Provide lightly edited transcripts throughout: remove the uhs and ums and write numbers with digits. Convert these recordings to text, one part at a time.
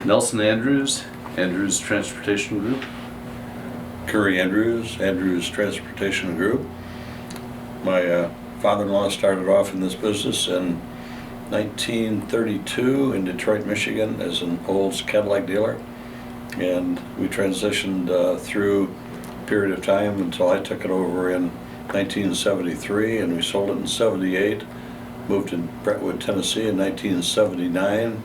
Nelson Andrews, Andrews Transportation Group. Curry Andrews, Andrews Transportation Group. My father-in-law started off in this business in 1932 in Detroit, Michigan as an Olds Cadillac dealer. And we transitioned through a period of time until I took it over in 1973, and we sold it in 78. Moved to Brentwood, Tennessee in 1979,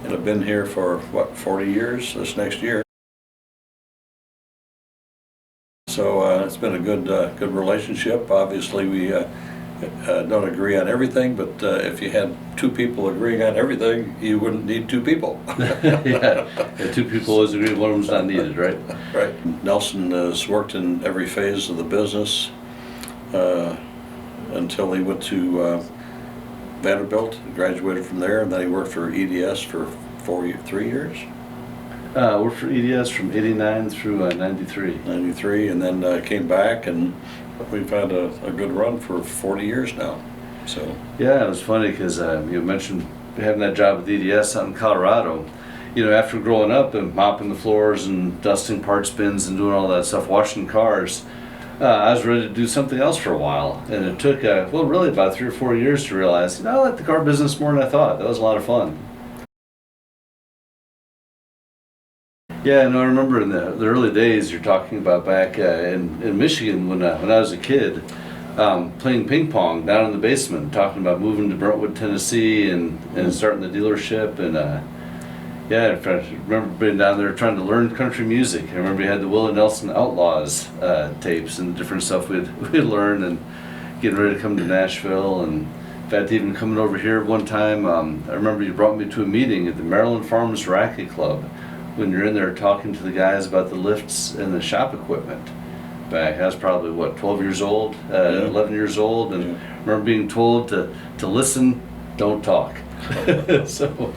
and I've been here for, 40 years this next year. So it's been a good relationship. Obviously, we don't agree on everything, but if you had two people agreeing on everything, you wouldn't need two people. Yeah, two people always agree, one of them's not needed, right? Right. Nelson has worked in every phase of the business until he went to Vanderbilt, graduated from there, and then he worked for EDS for 3 years. Worked for EDS from 89 through 93. 93, and then came back, and we've had a good run for 40 years now. So yeah, it was funny because you mentioned having that job with EDS out in Colorado. You know, after growing up and mopping the floors and dusting parts bins and doing all that stuff, washing cars, I was ready to do something else for a while. And it took, well, really about 3 or 4 years to realize, you know, I like the car business more than I thought. That was a lot of fun. Yeah, no, I remember in the early days you're talking about back in Michigan when I was a kid, playing ping pong down in the basement, talking about moving to Brentwood, Tennessee and starting the dealership. And yeah, I remember being down there trying to learn country music. I remember you had the Willie Nelson Outlaws tapes and different stuff we'd learn, and getting ready to come to Nashville. And in fact, even coming over here one time, I remember you brought me to a meeting at the Maryland Farmers Racket Club when you're in there talking to the guys about the lifts and the shop equipment. Back, I was probably, 12 years old, 11 years old, and I remember being told to listen, don't talk. So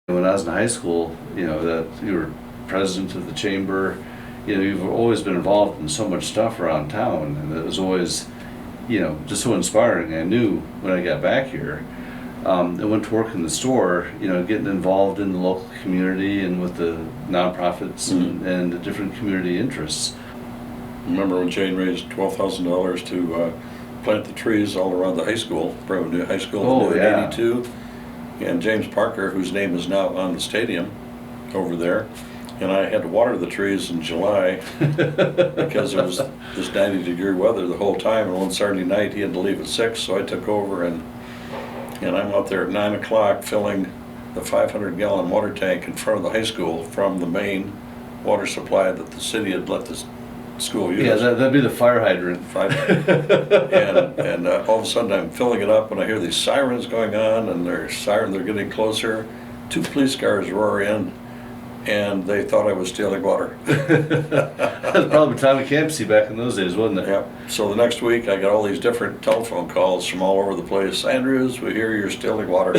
when I was in high school, you know, that you were president of the chamber, you know, you've always been involved in so much stuff around town, and it was always, you know, just so inspiring. I knew when I got back here, I went to work in the store, you know, getting involved in the local community and with the nonprofits and the different community interests. Remember when Jane raised $12,000 to plant the trees all around the high school, Brentwood New High School in 82. And James Parker, whose name is now on the stadium over there, and I had to water the trees in July because it was this 90-degree weather the whole time, and one Saturday night he had to leave at 6, so I took over, and I'm out there at 9 o'clock filling the 500-gallon water tank in front of the high school from the main water supply that the city had let the school use. Yeah, that'd be the fire hydrant. And all of a sudden I'm filling it up, and I hear these sirens going on, and they're getting closer. 2 police cars roar in, and they thought I was stealing water. That was probably Tommy Campsey back in those days, wasn't it? Yeah. So the next week I got all these different telephone calls from all over the place. Andrews, we hear you're stealing water.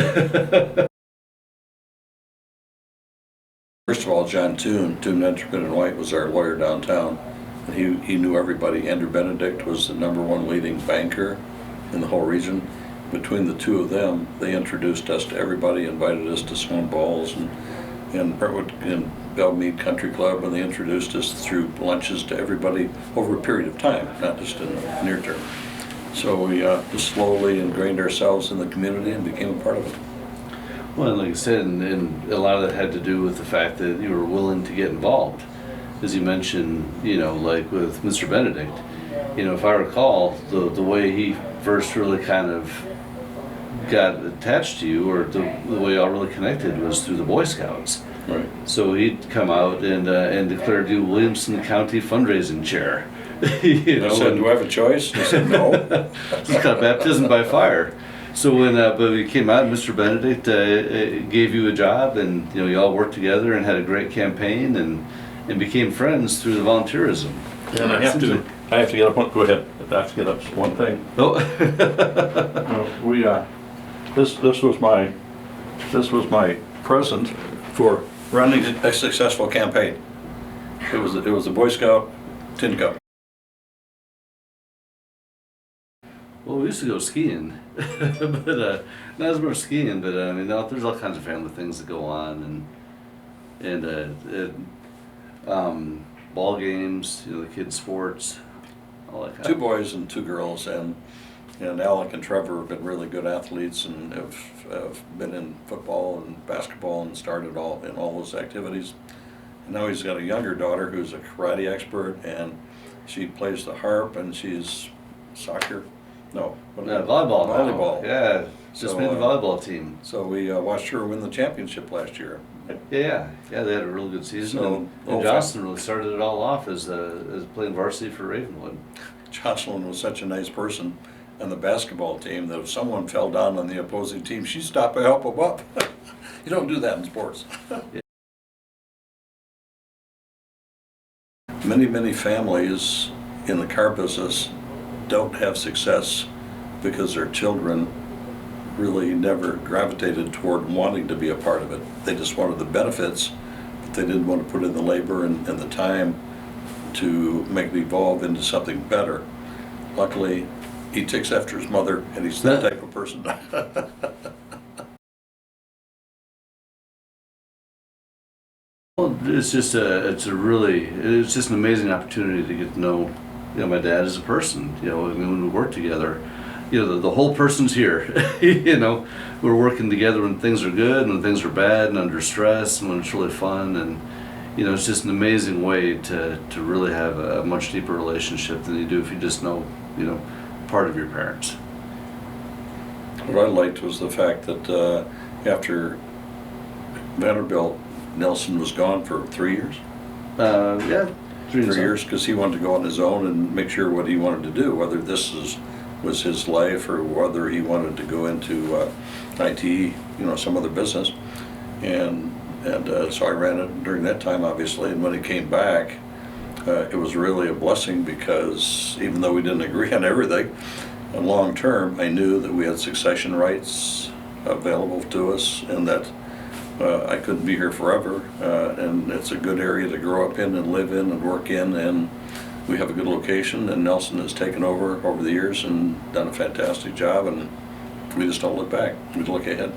First of all, John Toon Enterprise and White was our lawyer downtown. He knew everybody. Andrew Benedict was the #1 leading banker in the whole region. Between the two of them, they introduced us to everybody, invited us to Swan Balls and Brentwood and Belmead Country Club, and they introduced us through lunches to everybody over a period of time, not just in the near term. So we just slowly ingrained ourselves in the community and became a part of it. Well, like I said, and a lot of that had to do with the fact that you were willing to get involved. As you mentioned, you know, like with Mr. Benedict, you know, if I recall, the way he first really kind of got attached to you, or the way y'all really connected, was through the Boy Scouts. Right. So he'd come out and declared you Williamson County fundraising chair. You know, I said, do I have a choice? He said, no. Just got baptism by fire. So when but we came out, Mr. Benedict gave you a job, and you know, y'all worked together and had a great campaign and became friends through the volunteerism. And I have to get up. Go ahead. I have to get up one thing. Oh. This was my present for running a successful campaign. It was a Boy Scout tin cup. Well, we used to go skiing, but not as much skiing. But I mean, no, there's all kinds of family things that go on, and ball games, the kids' sports, all that kind. Two boys and two girls, and Alec and Trevor have been really good athletes and have been in football and basketball and started in all those activities. And now he's got a younger daughter who's a karate expert, and she plays the harp, and she's soccer. No, Volleyball. Volleyball. Yeah, just So, made the volleyball team. So we watched her win the championship last year. Yeah. They had a really good season. So, and Jocelyn really started it all off as playing varsity for Ravenwood. Jocelyn was such a nice person, and the basketball team, that if someone fell down on the opposing team, she'd stop and help them up. You don't do that in sports. Yeah. Many families in the car business don't have success because their children really never gravitated toward wanting to be a part of it. They just wanted the benefits, but they didn't want to put in the labor and the time to make it evolve into something better. Luckily, he takes after his mother, and he's that type of person. Well, it's just an amazing opportunity to get to know, my dad as a person. I mean, when we work together, the whole person's here. We're working together when things are good and when things are bad and under stress and when it's really fun, and it's just an amazing way to really have a much deeper relationship than you do if you just know, part of your parents. What I liked was the fact that after Vanderbilt, Nelson was gone for 3 years. Yeah, 3 years, because he wanted to go on his own and make sure what he wanted to do, whether this was his life or whether he wanted to go into IT, some other business. And so I ran it during that time, obviously. And when he came back, it was really a blessing, because even though we didn't agree on everything, long term, I knew that we had succession rights available to us, and that I couldn't be here forever, and it's a good area to grow up in and live in and work in, and we have a good location, and Nelson has taken over the years and done a fantastic job, and we just don't look back, we look ahead.